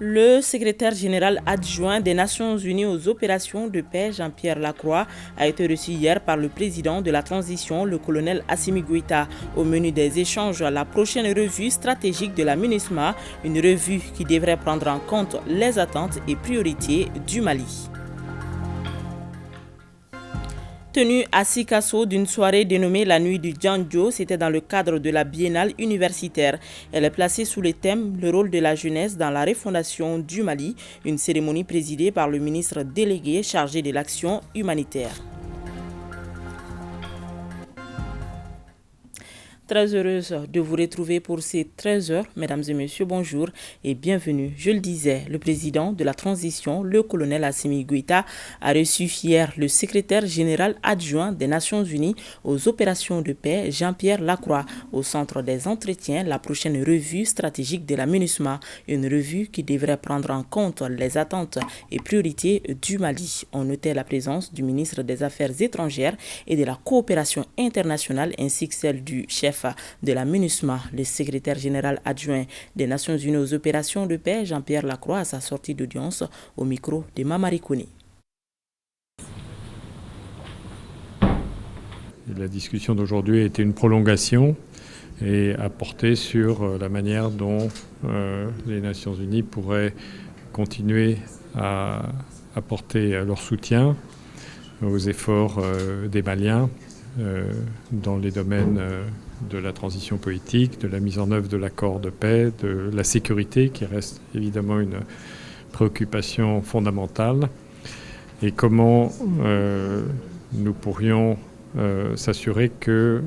Le secrétaire général adjoint des Nations Unies aux opérations de paix, Jean-Pierre Lacroix, a été reçu hier par le président de la transition, le colonel Assimi Goïta. Au menu des échanges, la prochaine revue stratégique de la MINUSMA, une revue qui devrait prendre en compte les attentes et priorités du Mali. Tenue à Sikasso d'une soirée dénommée la nuit du Djandjo, c'était dans le cadre de la biennale universitaire. Elle est placée sous le thème « Le rôle de la jeunesse dans la refondation du Mali », une cérémonie présidée par le ministre délégué chargé de l'action humanitaire. Très heureuse de vous retrouver pour ces 13 heures. Mesdames et messieurs, bonjour et bienvenue. Je le disais, le président de la transition, le colonel Assimi Goïta, a reçu hier le secrétaire général adjoint des Nations Unies aux opérations de paix, Jean-Pierre Lacroix, au centre des entretiens, la prochaine revue stratégique de la MINUSMA, une revue qui devrait prendre en compte les attentes et priorités du Mali. On notait la présence du ministre des Affaires étrangères et de la coopération internationale ainsi que celle du chef de la MINUSMA, le secrétaire général adjoint des Nations Unies aux opérations de paix, Jean-Pierre Lacroix, à sa sortie d'audience au micro de Mamari Kouni. La discussion d'aujourd'hui a été une prolongation et a porté sur la manière dont les Nations Unies pourraient continuer à apporter leur soutien aux efforts des Maliens dans les domaines de la transition politique, de la mise en œuvre de l'accord de paix, de la sécurité qui reste évidemment une préoccupation fondamentale, et comment nous pourrions s'assurer que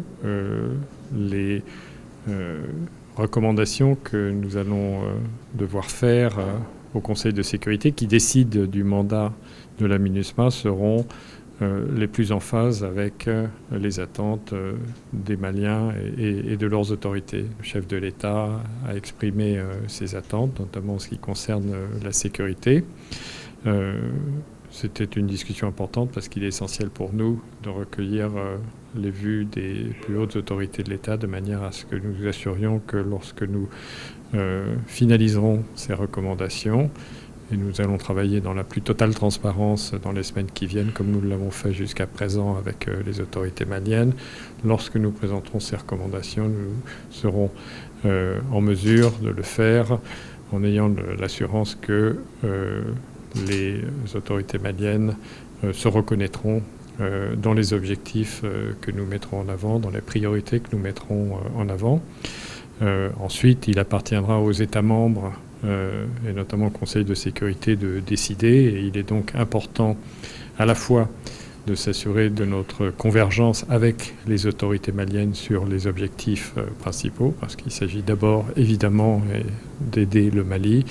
les recommandations que nous allons devoir faire au Conseil de sécurité qui décide du mandat de la MINUSMA seront les plus en phase avec les attentes des Maliens et de leurs autorités. Le chef de l'État a exprimé ses attentes, notamment en ce qui concerne la sécurité. C'était une discussion importante parce qu'il est essentiel pour nous de recueillir les vues des plus hautes autorités de l'État de manière à ce que nous nous assurions que lorsque nous finaliserons ces recommandations, et nous allons travailler dans la plus totale transparence dans les semaines qui viennent, comme nous l'avons fait jusqu'à présent avec les autorités maliennes. Lorsque nous présenterons ces recommandations, nous serons en mesure de le faire en ayant l'assurance que les autorités maliennes se reconnaîtront dans les objectifs que nous mettrons en avant, dans les priorités que nous mettrons en avant. Ensuite, il appartiendra aux États membres et notamment au Conseil de sécurité de décider, et il est donc important à la fois de s'assurer de notre convergence avec les autorités maliennes sur les objectifs principaux, parce qu'il s'agit d'abord évidemment d'aider le Mali,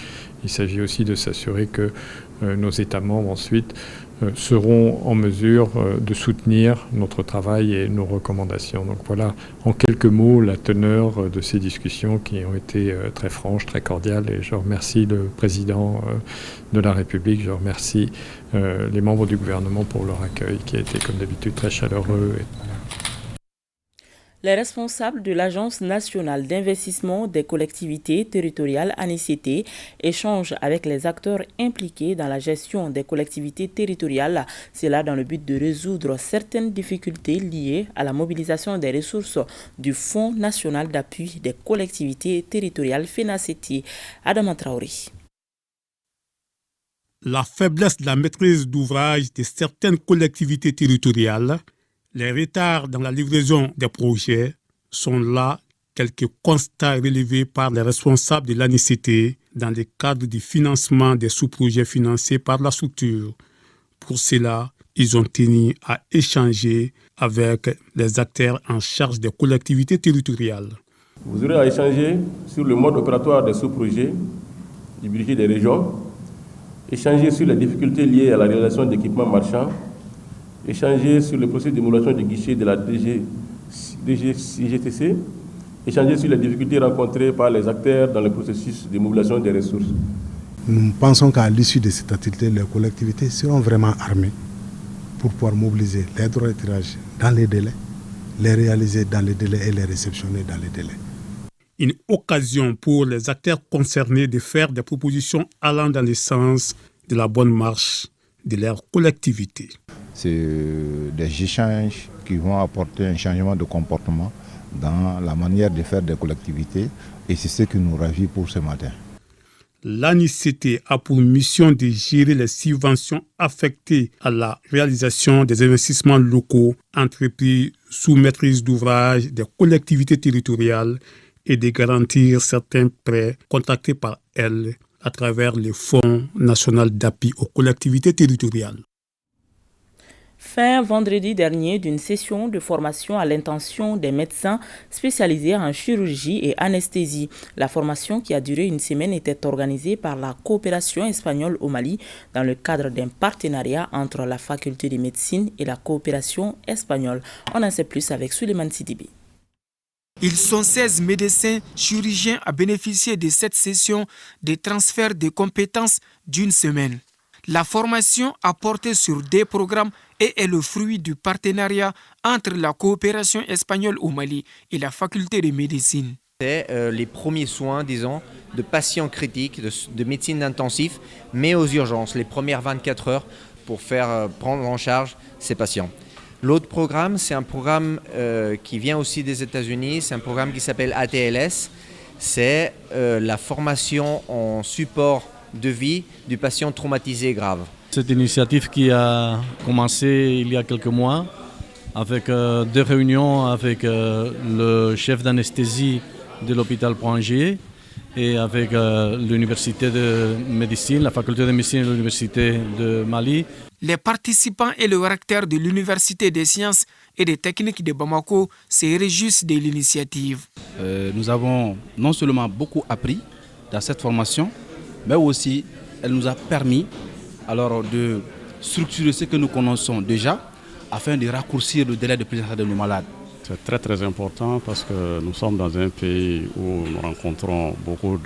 il s'agit aussi de s'assurer que nos États membres ensuite seront en mesure de soutenir notre travail et nos recommandations. Donc voilà, en quelques mots, la teneur de ces discussions qui ont été très franches, très cordiales, et je remercie le président de la République, je remercie les membres du gouvernement pour leur accueil qui a été comme d'habitude très chaleureux. Les responsables de l'Agence nationale d'investissement des collectivités territoriales ANICT échangent avec les acteurs impliqués dans la gestion des collectivités territoriales, cela dans le but de résoudre certaines difficultés liées à la mobilisation des ressources du Fonds national d'appui des collectivités territoriales FENACETI. Adama Traoré. La faiblesse de la maîtrise d'ouvrage de certaines collectivités territoriales, les retards dans la livraison des projets sont là quelques constats relevés par les responsables de l'ANICT dans le cadre du financement des sous-projets financés par la structure. Pour cela, ils ont tenu à échanger avec les acteurs en charge des collectivités territoriales. Vous aurez à échanger sur le mode opératoire des sous-projets du budget des régions, échanger sur les difficultés liées à la réalisation d'équipements marchands, échanger sur le processus d'émulation des guichets de la DGCGTC, échanger sur les difficultés rencontrées par les acteurs dans le processus de mobilisation des ressources. Nous pensons qu'à l'issue de cette activité, les collectivités seront vraiment armées pour pouvoir mobiliser les droits de tirage dans les délais, les réaliser dans les délais et les réceptionner dans les délais. Une occasion pour les acteurs concernés de faire des propositions allant dans le sens de la bonne marche de leur collectivité. C'est des échanges qui vont apporter un changement de comportement dans la manière de faire des collectivités et c'est ce qui nous ravit pour ce matin. L'ANICT a pour mission de gérer les subventions affectées à la réalisation des investissements locaux entrepris sous maîtrise d'ouvrage des collectivités territoriales et de garantir certains prêts contractés par elles à travers le Fonds national d'appui aux collectivités territoriales. Fin vendredi dernier d'une session de formation à l'intention des médecins spécialisés en chirurgie et anesthésie. La formation qui a duré une semaine était organisée par la coopération espagnole au Mali dans le cadre d'un partenariat entre la faculté de médecine et la coopération espagnole. On en sait plus avec Souleymane Sidibé. Ils sont 16 médecins chirurgiens à bénéficier de cette session de transfert de compétences d'une semaine. La formation a porté sur des programmes et est le fruit du partenariat entre la coopération espagnole au Mali et la faculté de médecine. C'est les premiers soins, disons, de patients critiques, de médecine intensif, mais aux urgences, les premières 24 heures pour faire prendre en charge ces patients. L'autre programme, c'est un programme qui vient aussi des États-Unis, c'est un programme qui s'appelle ATLS, c'est la formation en support de vie du patient traumatisé grave. Cette initiative qui a commencé il y a quelques mois avec deux réunions avec le chef d'anesthésie de l'hôpital Poingier et avec l'université de médecine, la faculté de médecine de l'université de Mali. Les participants et le recteur de l'université des sciences et des techniques de Bamako se réjouissent de l'initiative. Nous avons non seulement beaucoup appris dans cette formation, mais aussi elle nous a permis alors de structurer ce que nous connaissons déjà afin de raccourcir le délai de prise en charge de nos malades. C'est très très important parce que nous sommes dans un pays où nous rencontrons beaucoup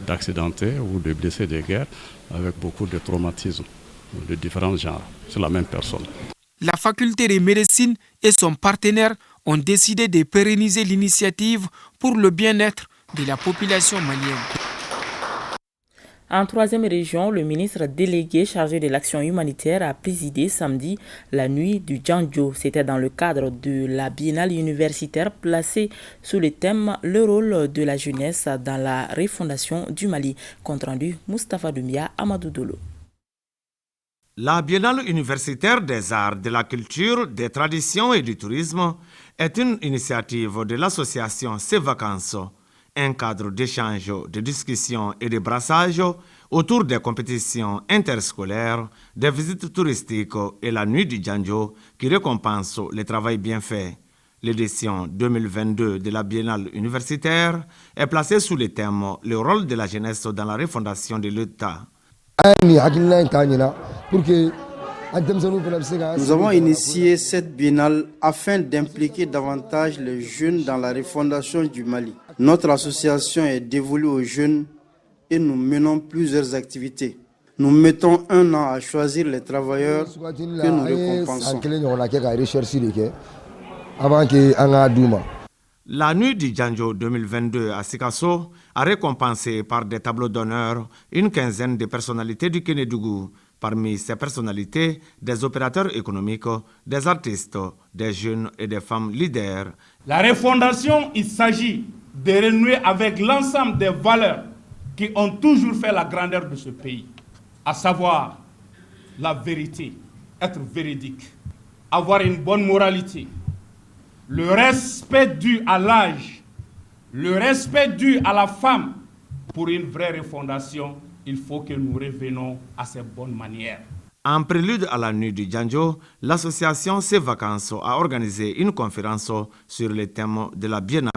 d'accidentés ou de blessés de guerre avec beaucoup de traumatismes de différents genres sur la même personne. La faculté de médecine et son partenaire ont décidé de pérenniser l'initiative pour le bien-être de la population malienne. En troisième région, le ministre délégué chargé de l'action humanitaire a présidé samedi la nuit du Djandjo. C'était dans le cadre de la biennale universitaire placée sous le thème « Le rôle de la jeunesse dans la refondation du Mali ». Compte rendu Moustapha Doumbia, Amadou Dolo. La biennale universitaire des arts, de la culture, des traditions et du tourisme est une initiative de l'association Ces Vacances, un cadre d'échange, de discussion et de brassage autour des compétitions interscolaires, des visites touristiques et la nuit du Djandjo qui récompense le travail bien fait. L'édition 2022 de la biennale universitaire est placée sous le thème « Le rôle de la jeunesse dans la refondation de l'État ». Nous avons initié cette biennale afin d'impliquer davantage les jeunes dans la refondation du Mali. Notre association est dévolue aux jeunes et nous menons plusieurs activités. Nous mettons 1 an à choisir les travailleurs que nous récompensons. La nuit du Djandjo 2022 à Sikasso a récompensé par des tableaux d'honneur une quinzaine de personnalités du Kénédougou. Parmi ces personnalités, des opérateurs économiques, des artistes, des jeunes et des femmes leaders. La refondation, il s'agit de renouer avec l'ensemble des valeurs qui ont toujours fait la grandeur de ce pays, à savoir la vérité, être véridique, avoir une bonne moralité, le respect dû à l'âge, le respect dû à la femme. Pour une vraie refondation, il faut que nous revenons à ces bonnes manières. En prélude à la nuit du Djandjo, l'association Ces Vacances a organisé une conférence sur le thème de la biennale.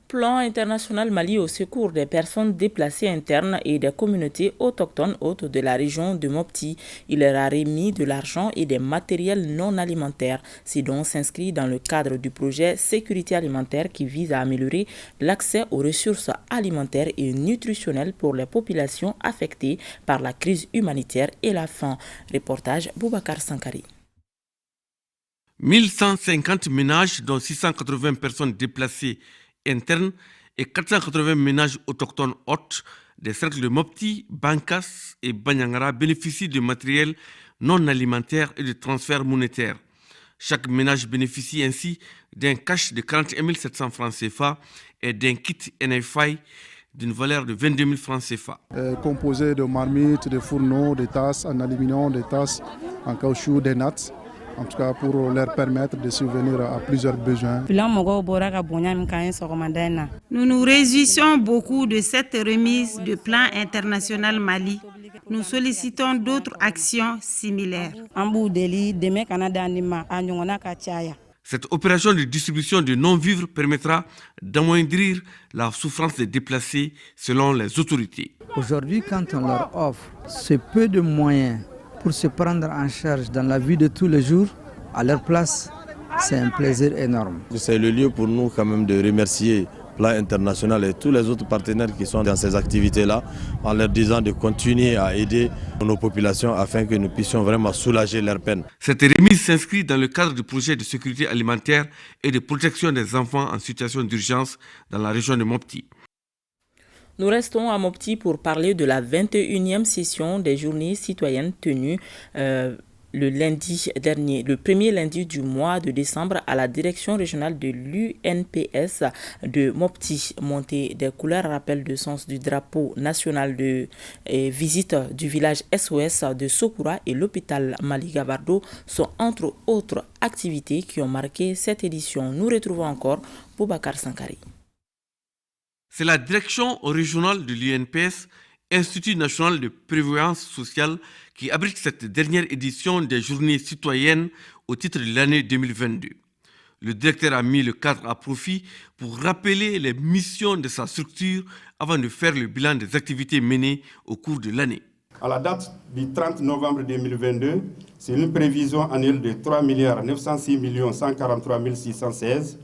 Plan international Mali au secours des personnes déplacées internes et des communautés autochtones hautes de la région de Mopti. Il leur a remis de l'argent et des matériels non alimentaires. Ces dons s'inscrivent dans le cadre du projet Sécurité alimentaire qui vise à améliorer l'accès aux ressources alimentaires et nutritionnelles pour les populations affectées par la crise humanitaire et la faim. Reportage Boubacar Sankari. 1150 ménages, dont 680 personnes déplacées internes et 480 ménages autochtones hôtes des cercles de Mopti, Bankas et Banyangara bénéficient de matériel non alimentaire et de transferts monétaires. Chaque ménage bénéficie ainsi d'un cash de 41 700 francs CFA et d'un kit NFI d'une valeur de 22 000 francs CFA. Composé de marmites, de fourneaux, de tasses en aluminium, de tasses en caoutchouc, des nattes, en tout cas pour leur permettre de subvenir à plusieurs besoins. Nous nous réjouissons beaucoup de cette remise de plan international Mali. Nous sollicitons d'autres actions similaires. Cette opération de distribution de non-vivres permettra d'amoindrir la souffrance des déplacés selon les autorités. Aujourd'hui, quand on leur offre ce peu de moyens pour se prendre en charge dans la vie de tous les jours, à leur place, c'est un plaisir énorme. C'est le lieu pour nous quand même de remercier Plan International et tous les autres partenaires qui sont dans ces activités-là, en leur disant de continuer à aider nos populations afin que nous puissions vraiment soulager leurs peines. Cette remise s'inscrit dans le cadre du projet de sécurité alimentaire et de protection des enfants en situation d'urgence dans la région de Mopti. Nous restons à Mopti pour parler de la 21e session des journées citoyennes tenues le lundi dernier, le premier lundi du mois de décembre à la direction régionale de l'UNPS de Mopti. Montée des couleurs, rappel de sens du drapeau national de visite du village SOS de Sokoura et l'hôpital Maliga Bardo sont entre autres activités qui ont marqué cette édition. Nous retrouvons encore Boubacar Sankari. C'est la direction régionale de l'UNPS, Institut national de prévoyance sociale, qui abrite cette dernière édition des journées citoyennes au titre de l'année 2022. Le directeur a mis le cadre à profit pour rappeler les missions de sa structure avant de faire le bilan des activités menées au cours de l'année. À la date du 30 novembre 2022, c'est une prévision annuelle de 3 906 143 616.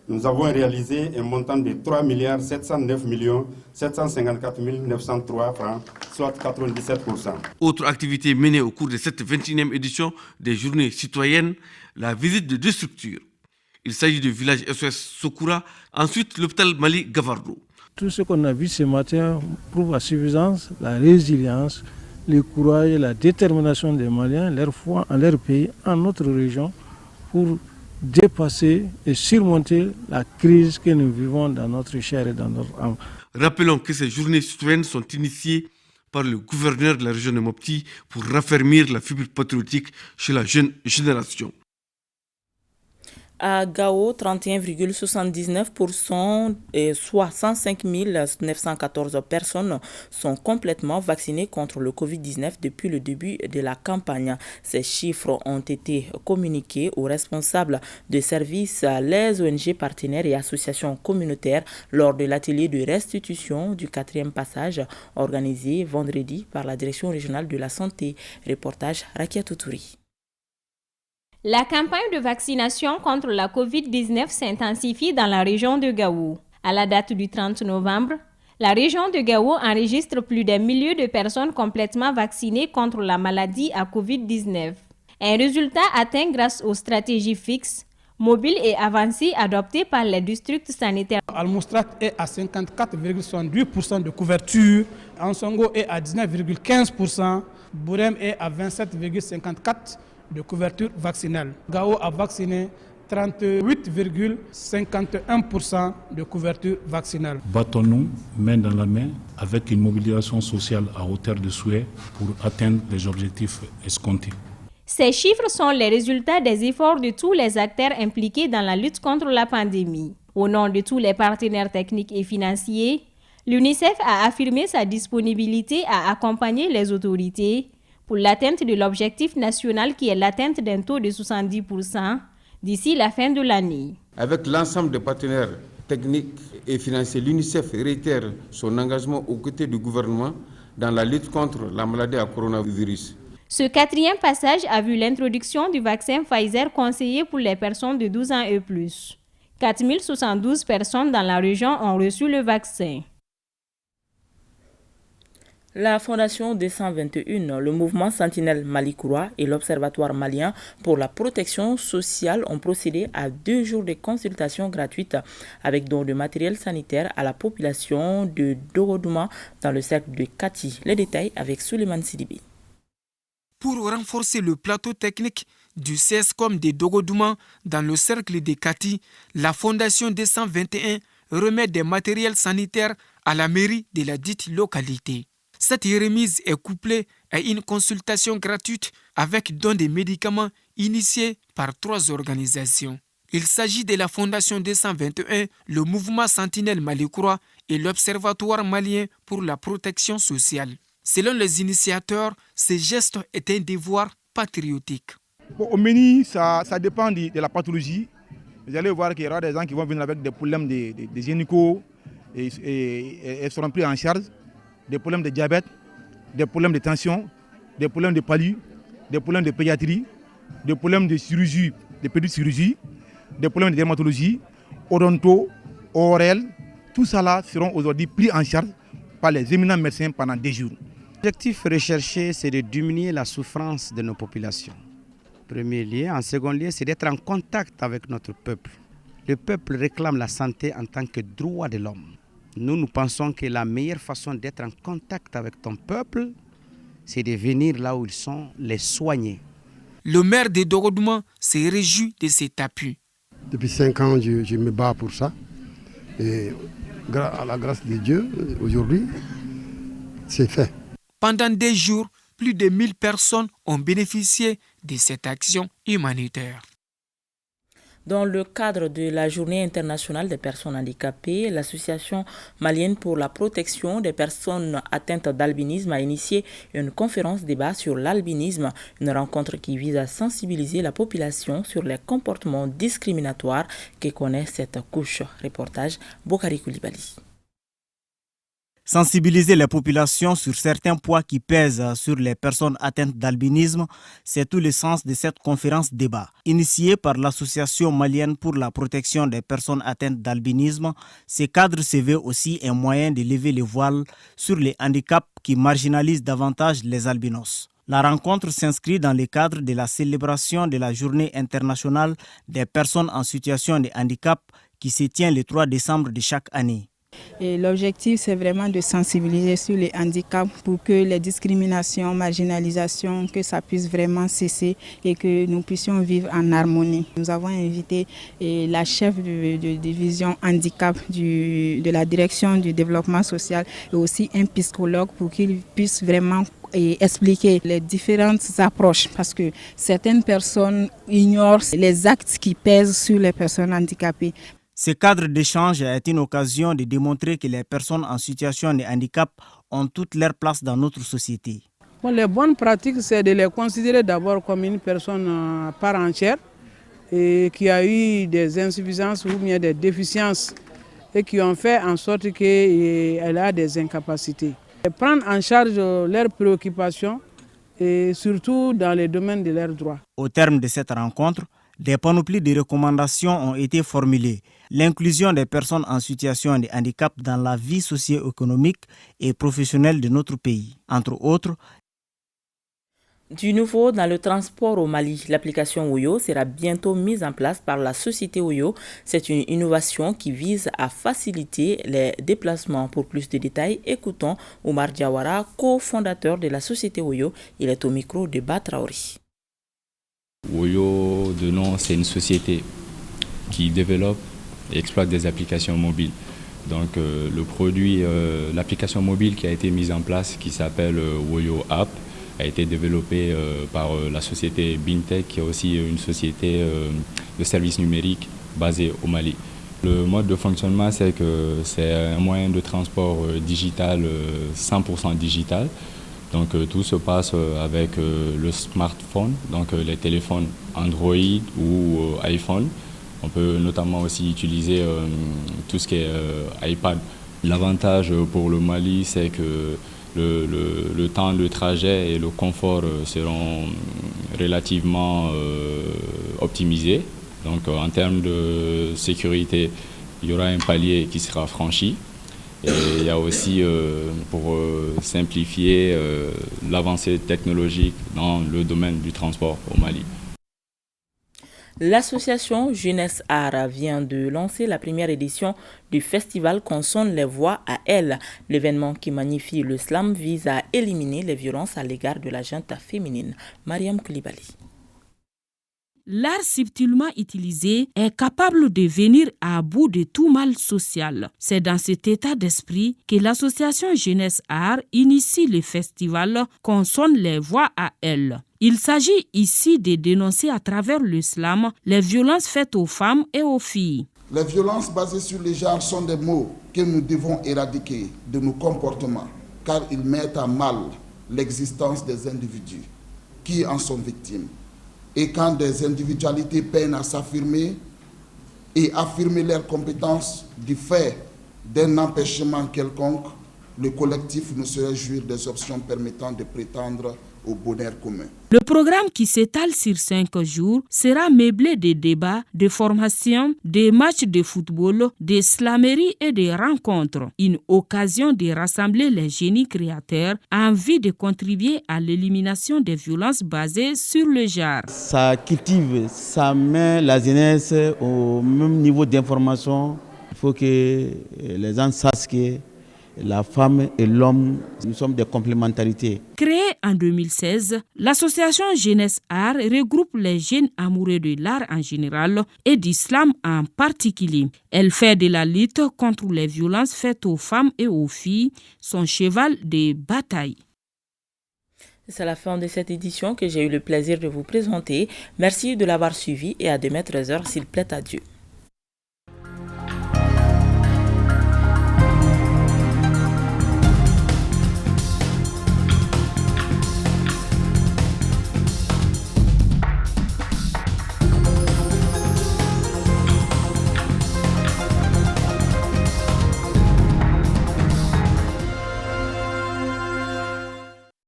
Nous avons réalisé un montant de 3 709 754 903 francs, soit 97%. Autre activité menée au cours de cette 21e édition des journées citoyennes, la visite de deux structures. Il s'agit du village SOS Sokoura, ensuite l'hôpital Mali Gavardo. Tout ce qu'on a vu ce matin prouve à suffisance la résilience, le courage et la détermination des Maliens, leur foi en leur pays, en notre région, pour dépasser et surmonter la crise que nous vivons dans notre chair et dans notre âme. Rappelons que ces journées citoyennes sont initiées par le gouverneur de la région de Mopti pour raffermir la fibre patriotique chez la jeune génération. À Gao, 31,79%, soit 105 914 personnes sont complètement vaccinées contre le Covid-19 depuis le début de la campagne. Ces chiffres ont été communiqués aux responsables de services, les ONG partenaires et associations communautaires lors de l'atelier de restitution du 4e passage organisé vendredi par la Direction régionale de la santé. Reportage Rakia Toutouri. La campagne de vaccination contre la COVID-19 s'intensifie dans la région de Gao. À la date du 30 novembre, la région de Gao enregistre plus d'un millier de personnes complètement vaccinées contre la maladie à COVID-19. Un résultat atteint grâce aux stratégies fixes, mobiles et avancées adoptées par les districts sanitaires. Al-Moustrak est à 54,78% de couverture, Ansongo est à 19,15%, Bourem est à 27,54% de couverture vaccinale. Gao a vacciné 38,51% de couverture vaccinale. Battons-nous main dans la main avec une mobilisation sociale à hauteur de souhait pour atteindre les objectifs escomptés. Ces chiffres sont les résultats des efforts de tous les acteurs impliqués dans la lutte contre la pandémie. Au nom de tous les partenaires techniques et financiers, l'UNICEF a affirmé sa disponibilité à accompagner les autorités pour l'atteinte de l'objectif national qui est l'atteinte d'un taux de 70% d'ici la fin de l'année. Avec l'ensemble des partenaires techniques et financiers, l'UNICEF réitère son engagement aux côtés du gouvernement dans la lutte contre la maladie à coronavirus. Ce 4e passage a vu l'introduction du vaccin Pfizer conseillé pour les personnes de 12 ans et plus. 4072 personnes dans la région ont reçu le vaccin. La Fondation 221, le mouvement Sentinelle Mali-Kouroua et l'Observatoire malien pour la protection sociale ont procédé à 2 jours de consultation gratuite avec don de matériel sanitaire à la population de Dogodouma dans le cercle de Kati. Les détails avec Souleymane Sidibé. Pour renforcer le plateau technique du CESCOM de Dogodouma dans le cercle de Kati, la Fondation 221 remet des matériels sanitaires à la mairie de la dite localité. Cette remise est couplée à une consultation gratuite avec don de médicaments initiés par 3 organisations. Il s'agit de la Fondation 221, le mouvement Sentinelle Mali-Kouroua et l'Observatoire malien pour la protection sociale. Selon les initiateurs, ce geste est un devoir patriotique. Au menu, ça dépend de la pathologie. Vous allez voir qu'il y aura des gens qui vont venir avec des problèmes des gynéco et seront pris en charge. Des problèmes de diabète, des problèmes de tension, des problèmes de palu, des problèmes de pédiatrie, des problèmes de chirurgie, de pédicirurgie, des problèmes de dermatologie, odonto, ORL. Tout ça là seront aujourd'hui pris en charge par les éminents médecins pendant 2 jours. L'objectif recherché, c'est de diminuer la souffrance de nos populations. Premier lieu. En second lieu, c'est d'être en contact avec notre peuple. Le peuple réclame la santé en tant que droit de l'homme. Nous pensons que la meilleure façon d'être en contact avec ton peuple, c'est de venir là où ils sont, les soigner. Le maire de Dogodouma s'est réjoui de cet appui. Depuis 5 ans, je me bats pour ça. Et à la grâce de Dieu, aujourd'hui, c'est fait. Pendant 2 jours, plus de 1000 personnes ont bénéficié de cette action humanitaire. Dans le cadre de la Journée internationale des personnes handicapées, l'Association malienne pour la protection des personnes atteintes d'albinisme a initié une conférence débat sur l'albinisme, une rencontre qui vise à sensibiliser la population sur les comportements discriminatoires que connaît cette couche. Reportage Bokari Koulibaly. Sensibiliser les populations sur certains poids qui pèsent sur les personnes atteintes d'albinisme, c'est tout le sens de cette conférence débat. Initiée par l'Association malienne pour la protection des personnes atteintes d'albinisme, ce cadre se veut aussi un moyen de lever le voile sur les handicaps qui marginalisent davantage les albinos. La rencontre s'inscrit dans le cadre de la célébration de la Journée internationale des personnes en situation de handicap qui se tient le 3 décembre de chaque année. Et l'objectif, c'est vraiment de sensibiliser sur les handicaps pour que les discriminations, marginalisations, que ça puisse vraiment cesser et que nous puissions vivre en harmonie. Nous avons invité la chef de division handicap de la direction du développement social et aussi un psychologue pour qu'il puisse vraiment expliquer les différentes approches parce que certaines personnes ignorent les actes qui pèsent sur les personnes handicapées. Ce cadre d'échange est une occasion de démontrer que les personnes en situation de handicap ont toute leur place dans notre société. Les bonnes pratiques, c'est de les considérer d'abord comme une personne à part entière et qui a eu des insuffisances ou bien des déficiences et qui ont fait en sorte qu'elle a des incapacités. Et prendre en charge leurs préoccupations et surtout dans les domaines de leurs droits. Au terme de cette rencontre, des panoplies de recommandations ont été formulées. L'inclusion des personnes en situation de handicap dans la vie socio-économique et professionnelle de notre pays. Entre autres, du nouveau dans le transport au Mali, l'application Oyo sera bientôt mise en place par la société Oyo. C'est une innovation qui vise à faciliter les déplacements. Pour plus de détails, écoutons Oumar Diawara, cofondateur de la société Oyo. Il est au micro de Batraori. Oyo, de nom, c'est une société qui développe et exploite des applications mobiles. Donc le produit, l'application mobile qui a été mise en place, qui s'appelle Oyo App, a été développé par la société Bintech, qui est aussi une société de services numériques basée au Mali. Le mode de fonctionnement, c'est que c'est un moyen de transport digital, 100% digital. Donc tout se passe avec le smartphone, donc les téléphones Android ou iPhone. On peut notamment aussi utiliser tout ce qui est iPad. L'avantage pour le Mali, c'est que le temps de trajet et le confort seront relativement optimisés. Donc en termes de sécurité, il y aura un palier qui sera franchi. Et il y a aussi, pour simplifier, l'avancée technologique dans le domaine du transport au Mali. L'association Jeunesse Art vient de lancer la première édition du festival Consonne les voix à elle. L'événement qui magnifie le slam vise à éliminer les violences à l'égard de la gente féminine. Mariam Koulibaly. L'art subtilement utilisé est capable de venir à bout de tout mal social. C'est dans cet état d'esprit que l'association Jeunesse Art initie le festival Consonne les voix à elle. Il s'agit ici de dénoncer à travers le slam les violences faites aux femmes et aux filles. Les violences basées sur les genres sont des maux que nous devons éradiquer de nos comportements, car ils mettent à mal l'existence des individus qui en sont victimes. Et quand des individualités peinent à s'affirmer et affirmer leurs compétences du fait d'un empêchement quelconque, le collectif ne saurait jouir des options permettant de prétendre au bonheur commun. Le programme qui s'étale sur 5 jours sera meublé de débats, de formations, de matchs de football, de slameries et de rencontres. Une occasion de rassembler les génies créateurs en vue de contribuer à l'élimination des violences basées sur le genre. Ça cultive, ça met la jeunesse au même niveau d'information. Il faut que les gens sachent que la femme et l'homme, nous sommes des complémentarités. Créée en 2016, l'association Jeunesse Art regroupe les jeunes amoureux de l'art en général et d'islam en particulier. Elle fait de la lutte contre les violences faites aux femmes et aux filles son cheval de bataille. C'est la fin de cette édition que j'ai eu le plaisir de vous présenter. Merci de l'avoir suivi et à demain 13h s'il plaît à Dieu.